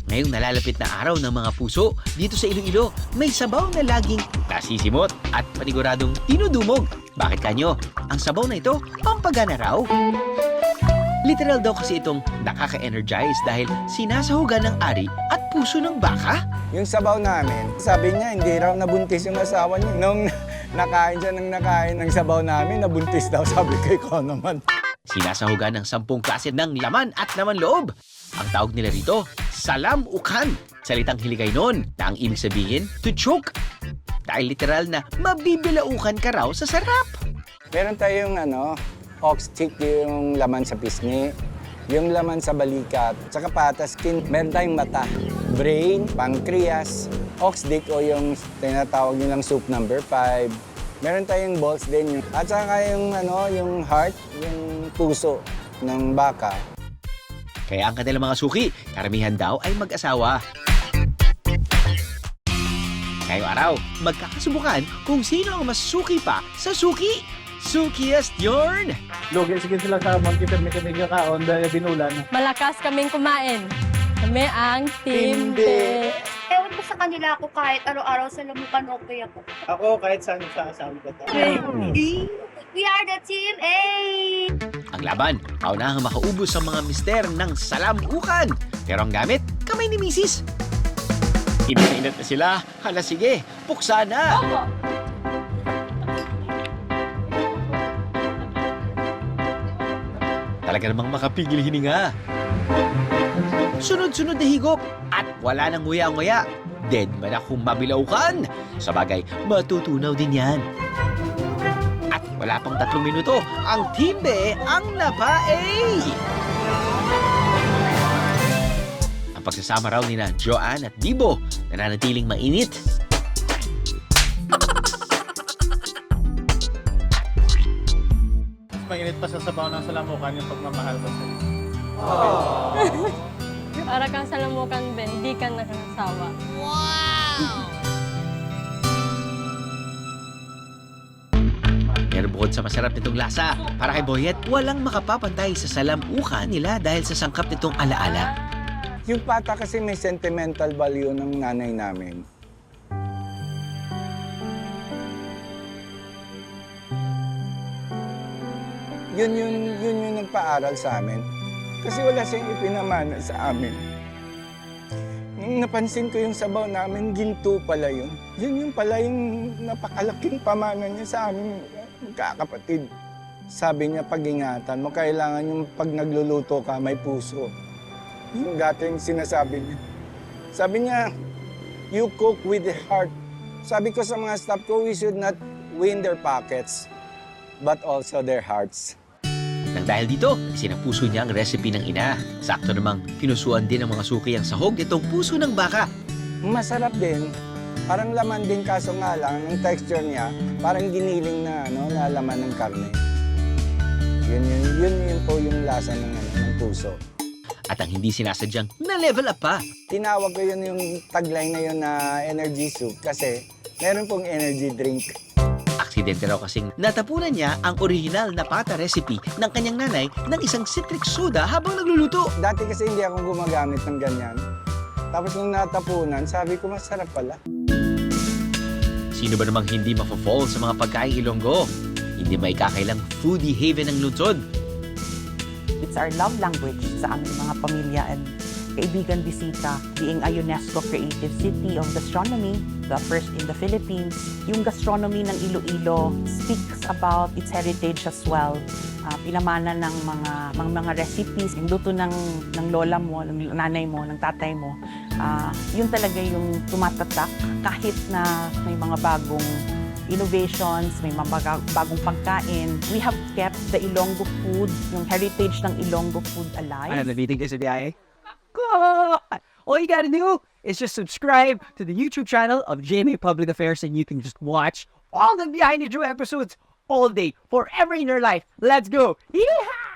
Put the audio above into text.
Ngayong nalalapit na araw ng mga puso, dito sa Iloilo, may sabaw na laging nasisimot at paniguradong tinudumog. Bakit kanyo? Ang sabaw na ito, pampagana raw. Literal daw kasi itong nakaka-energize dahil sinasahugan ng ari at puso ng baka. Yung sabaw namin, sabi niya hindi raw nabuntis yung asawa niya. Nung nakain siya ng sabaw namin, nabuntis daw. Sabi ko, ikaw naman. Sinasahugan ng 10 klase ng laman at laman loob. Ang tawag nila rito, salam-ukan. Salitang Hiligay noon na ang ibig sabihin, to choke. Dahil literal na mabibilaukan ka raw sa sarap. Meron tayong ox cheek, yung laman sa pisngi, yung laman sa balikat, saka patas skin. Meron tayong mata, brain, pancreas, ox dick o yung tinatawag nilang soup number 5. Meron tayong balls din. At saka yung heart, yung puso ng baka. Kaya ang kanilang mga suki, karamihan daw ay mag-asawa. Ngayong araw, magkakasubukan kung sino ang mas suki pa sa suki. Sukiest yarn! Lugi sige sila sa monkey pero may kami kakaon dahil binulan. Malakas kaming kumain. Kami ang Team B. Ewan ko sa kanila ako kahit araw-araw sa lamukan okay ako. Ako kahit saan sa asawa ko. We are the Team A! Ang laban, kaunahang makaubos ang mga mister ng salam-ukan. Pero ang gamit, kamay ni misis. Init na sila. Hala sige, puksa na! Talaga namang makapigil hininga. Sunod-sunod na higop at wala nang nguya-nguya. Dead man akong mabilaukan. Sa bagay, matutunaw din yan. At wala pang 3 minuto, ang Team B ang napae! Ang pagsasama raw nina Joanne at Bibo nananatiling mainit. Mainit pa sa sabaw ng salamukan yung pagmamahal ko sa'yo. Para kang salamukan, Ben. Di ka nakasawa. Pero bukod sa masarap nitong lasa, para kay Boyet, walang makapapantay sa salam-ukan nila dahil sa sangkap nitong alaala. Yung pata kasi may sentimental value ng nanay namin. Yun yung nagpaaral sa amin. Kasi wala siyang ipinamana sa amin. Nung napansin ko yung sabaw namin, ginto pala yun. Yun yung pala yung napakalaking pamana niya sa amin, magkakapatid. Sabi niya, pag-ingatan mo, kailangan yung pag nagluluto ka, may puso. Yung dating sinasabi niya. Sabi niya, you cook with the heart. Sabi ko sa mga staff ko, we should not win their pockets, but also their hearts. Nang dahil dito, sinapuso niya ang recipe ng ina. Sakto namang pinusuan din ng mga suki ang sahog nitong puso ng baka. Masarap din. Parang laman din, kaso nga lang, ang texture niya, parang giniling na, na laman ng karne. Yun po yung lasa ng puso. At ang hindi sinasadyang na-level up pa. Tinawag ko yun yung tagline na yun na energy soup kasi meron pong energy drink. Aksidente raw kasing natapunan niya ang original na pata recipe ng kanyang nanay ng isang citric soda habang nagluluto. Dati kasi hindi ako gumagamit ng ganyan. Tapos nung natapunan, sabi ko masarap pala. Sino ba namang hindi mafo-fall sa mga pagkain Ilonggo? Hindi may kakailang foodie haven ng lungsod. It's our love language sa aming mga pamilya and kaibigan bisita. Being a UNESCO Creative City of Gastronomy, the first in the Philippines, yung gastronomy ng Iloilo speaks about its heritage as well. Pinamana ng mga recipes, yung luto ng lola mo, ng nanay mo, ng tatay mo. Yun talaga yung tumatatak kahit na may mga bagong innovations, may mga bagong pagkain. We have kept the Ilonggo food, yung heritage ng Ilonggo food alive. I have the meeting this is the All you gotta do is just subscribe to the YouTube channel of GMA Public Affairs and you can just watch all the behind the show episodes all day, forever in your life. Let's go! Yeehaw!